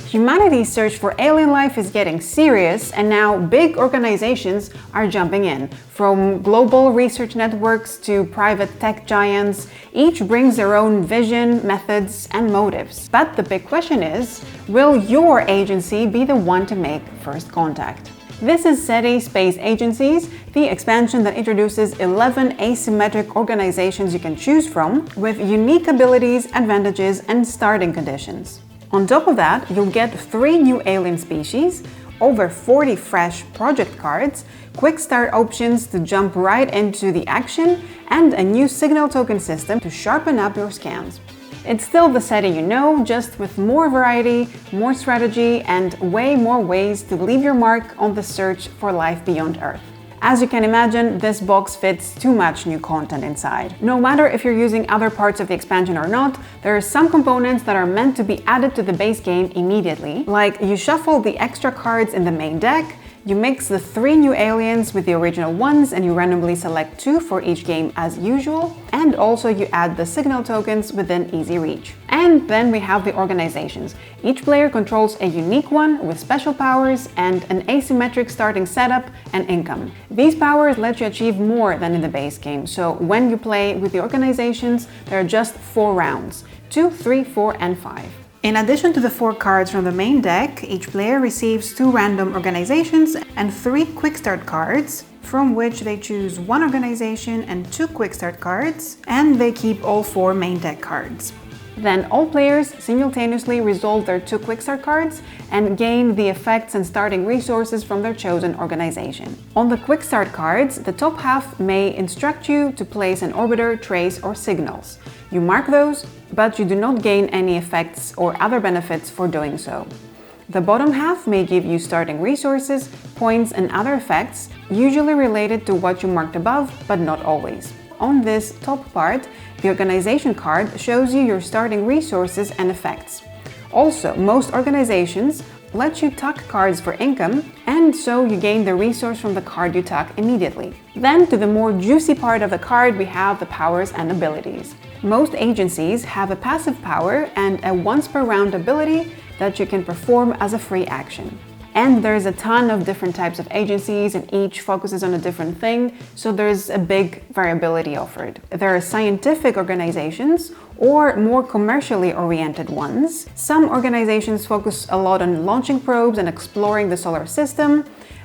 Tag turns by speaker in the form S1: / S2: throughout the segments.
S1: Humanity's search for alien life is getting serious, and now big organizations are jumping in. From global research networks to private tech giants, each brings their own vision, methods, and motives. But the big question is, will your agency be the one to make first contact? This is SETI Space Agencies, the expansion that introduces 11 asymmetric organizations you can choose from, with unique abilities, advantages, and starting conditions. On top of that, you'll get 3 new alien species, over 40 fresh project cards, quick start options to jump right into the action, and a new signal token system to sharpen up your scans. It's still the SETI you know, just with more variety, more strategy, and way more ways to leave your mark on the search for life beyond Earth. As you can imagine, this box fits too much new content inside. No matter if you're using other parts of the expansion or not, there are some components that are meant to be added to the base game immediately, like you shuffle the extra cards in the main deck, you mix the 3 new aliens with the original ones and you randomly select 2 for each game as usual, and also you add the signal tokens within easy reach. And then we have the organizations. Each player controls a unique one with special powers and an asymmetric starting setup and income. These powers let you achieve more than in the base game, so when you play with the organizations, there are just 4 rounds: 2, 3, 4, and 5. In addition to the 4 cards from the main deck, each player receives 2 random organizations and 3 quick start cards, from which they choose 1 organization and 2 quick start cards, and they keep all 4 main deck cards. Then all players simultaneously resolve their 2 quick start cards and gain the effects and starting resources from their chosen organization. On the quick start cards, the top half may instruct you to place an orbiter, trace, or signals. You mark those, but you do not gain any effects or other benefits for doing so. The bottom half may give you starting resources, points, and other effects, usually related to what you marked above, but not always. On this top part, the organization card shows you your starting resources and effects. Also, most organizations let you tuck cards for income, and so you gain the resource from the card you tuck immediately. Then, to the more juicy part of the card, we have the powers and abilities. Most agencies have a passive power and a once per round ability that you can perform as a free action. And there's a ton of different types of agencies, and each focuses on a different thing, so there's a big variability offered. There are scientific organizations or more commercially oriented ones. Some organizations focus a lot on launching probes and exploring the solar system.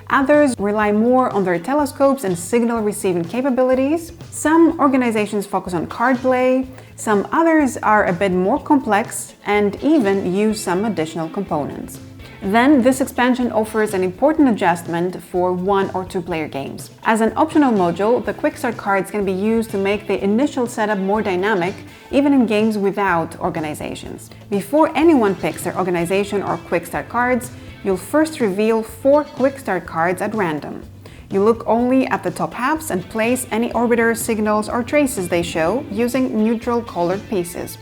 S1: Others rely more on their telescopes and signal receiving capabilities. Some organizations focus on card play. Some others are a bit more complex and even use some additional components. Then this expansion offers an important adjustment for 1 or 2 player games. As an optional module, the quick start cards can be used to make the initial setup more dynamic, even in games without organizations. Before anyone picks their organization or quick start cards, you'll first reveal 4 quick start cards at random. You look only at the top halves and place any orbiters, signals, or traces they show using neutral colored pieces.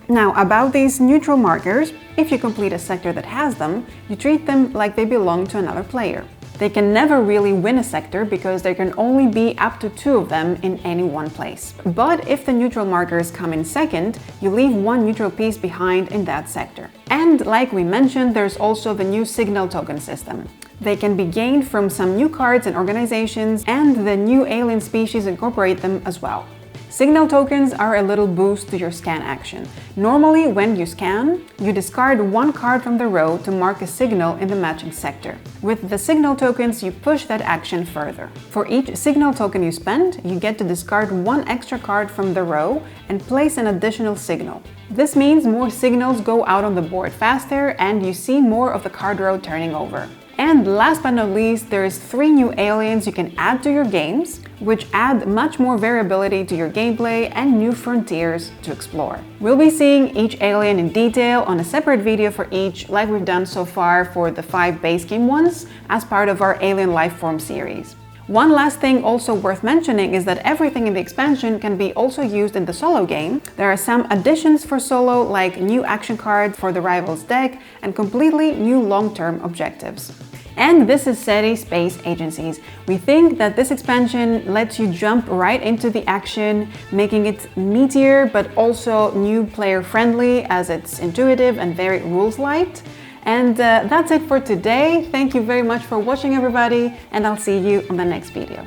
S1: Now, about these neutral markers, if you complete a sector that has them, you treat them like they belong to another player. They can never really win a sector because there can only be up to 2 of them in any one place. But if the neutral markers come in second, you leave 1 neutral piece behind in that sector. And like we mentioned, there's also the new signal token system. They can be gained from some new cards and organizations, and the new alien species incorporate them as well. Signal tokens are a little boost to your scan action. Normally, when you scan, you discard 1 card from the row to mark a signal in the matching sector. With the signal tokens, you push that action further. For each signal token you spend, you get to discard 1 extra card from the row and place an additional signal. This means more signals go out on the board faster and you see more of the card row turning over. And last but not least, there's 3 new aliens you can add to your games, which add much more variability to your gameplay and new frontiers to explore. We'll be seeing each alien in detail on a separate video for each, like we've done so far for the 5 base game ones, as part of our Alien Lifeform series. One last thing also worth mentioning is that everything in the expansion can be also used in the solo game. There are some additions for solo, like new action cards for the Rivals deck and completely new long-term objectives. And this is SETI Space Agencies. We think that this expansion lets you jump right into the action, making it meatier but also new player friendly as it's intuitive and very rules light. And that's it for today. Thank you very much for watching, everybody, and I'll see you on the next video.